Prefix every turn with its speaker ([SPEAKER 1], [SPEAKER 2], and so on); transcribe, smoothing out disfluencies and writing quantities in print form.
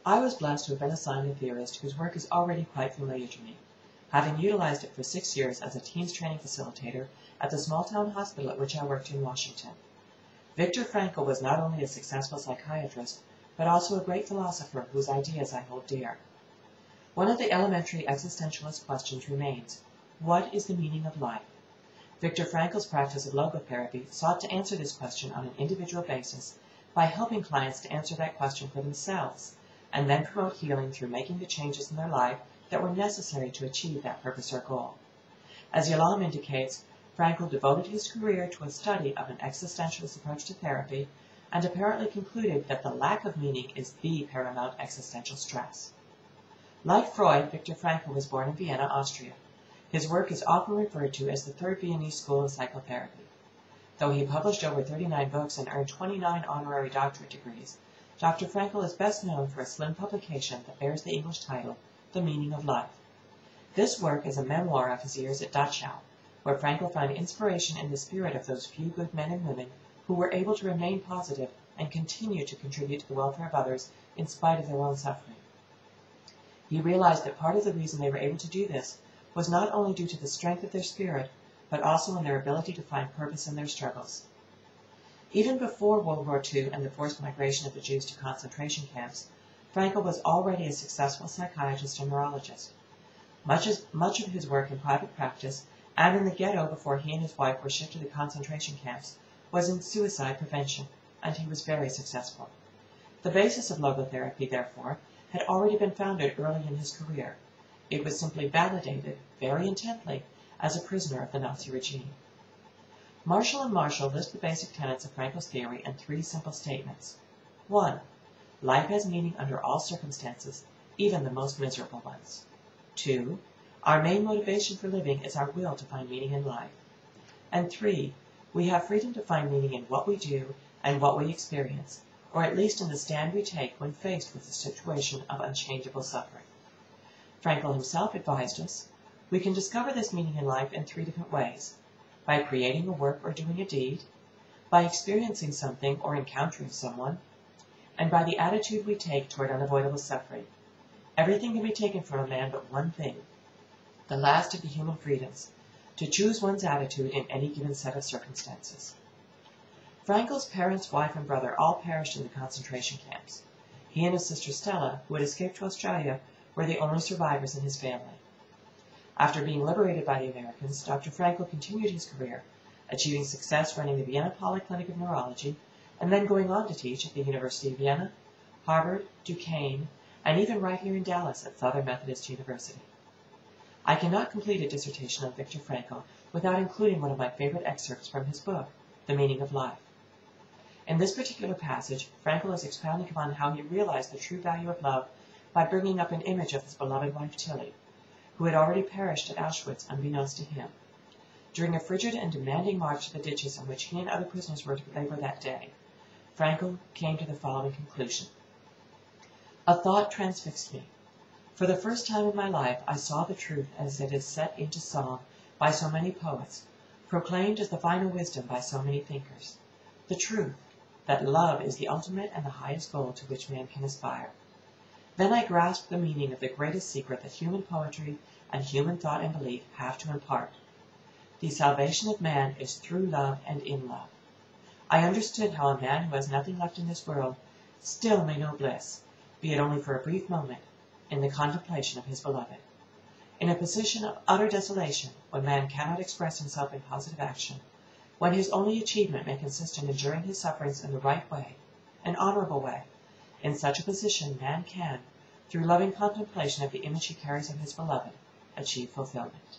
[SPEAKER 1] I was blessed to have been assigned a theorist whose work is already quite familiar to me, having utilized it for 6 years as a teens training facilitator at the small-town hospital at which I worked in Washington. Viktor Frankl was not only a successful psychiatrist, but also a great philosopher whose ideas I hold dear. One of the elementary existentialist questions remains, what is the meaning of life? Viktor Frankl's practice of logotherapy sought to answer this question on an individual basis by helping clients to answer that question for themselves, and then promote healing through making the changes in their life that were necessary to achieve that purpose or goal. As Yalom indicates, Frankl devoted his career to a study of an existentialist approach to therapy and apparently concluded that the lack of meaning is the paramount existential stress. Like Freud, Viktor Frankl was born in Vienna, Austria. His work is often referred to as the Third Viennese School of Psychotherapy. Though he published over 39 books and earned 29 honorary doctorate degrees, Dr. Frankl is best known for a slim publication that bears the English title, The Meaning of Life. This work is a memoir of his years at Dachau, where Frankl found inspiration in the spirit of those few good men and women who were able to remain positive and continue to contribute to the welfare of others in spite of their own suffering. He realized that part of the reason they were able to do this was not only due to the strength of their spirit, but also in their ability to find purpose in their struggles. Even before World War II and the forced migration of the Jews to concentration camps, Frankl was already a successful psychiatrist and neurologist. Much of his work in private practice and in the ghetto before he and his wife were shipped to the concentration camps was in suicide prevention, and he was very successful. The basis of logotherapy, therefore, had already been founded early in his career. It was simply validated, very intently, as a prisoner of the Nazi regime. Marshall and Marshall list the basic tenets of Frankl's theory in 3 simple statements. 1. Life has meaning under all circumstances, even the most miserable ones. 2. Our main motivation for living is our will to find meaning in life. And 3. We have freedom to find meaning in what we do and what we experience, or at least in the stand we take when faced with a situation of unchangeable suffering. Frankl himself advised us, we can discover this meaning in life in 3 different ways: by creating a work or doing a deed, by experiencing something or encountering someone, and by the attitude we take toward unavoidable suffering. Everything can be taken from a man but one thing, the last of the human freedoms, to choose one's attitude in any given set of circumstances. Frankl's parents, wife, and brother all perished in the concentration camps. He and his sister Stella, who had escaped to Australia, were the only survivors in his family. After being liberated by the Americans, Dr. Frankl continued his career, achieving success running the Vienna Polyclinic of Neurology, and then going on to teach at the University of Vienna, Harvard, Duquesne, and even right here in Dallas at Southern Methodist University. I cannot complete a dissertation on Viktor Frankl without including one of my favorite excerpts from his book, The Meaning of Life. In this particular passage, Frankl is expounding upon how he realized the true value of love by bringing up an image of his beloved wife Tilly, who had already perished at Auschwitz unbeknownst to him. During a frigid and demanding march to the ditches in which he and other prisoners were to labor that day, Frankl came to the following conclusion. A thought transfixed me. For the first time in my life, I saw the truth as it is set into song by so many poets, proclaimed as the final wisdom by so many thinkers. The truth, that love is the ultimate and the highest goal to which man can aspire. Then I grasped the meaning of the greatest secret that human poetry and human thought and belief have to impart. The salvation of man is through love and in love. I understood how a man who has nothing left in this world still may know bliss, be it only for a brief moment, in the contemplation of his beloved. In a position of utter desolation, when man cannot express himself in positive action, when his only achievement may consist in enduring his sufferings in the right way, an honorable way, in such a position man can, through loving contemplation of the image he carries of his beloved, achieve fulfillment.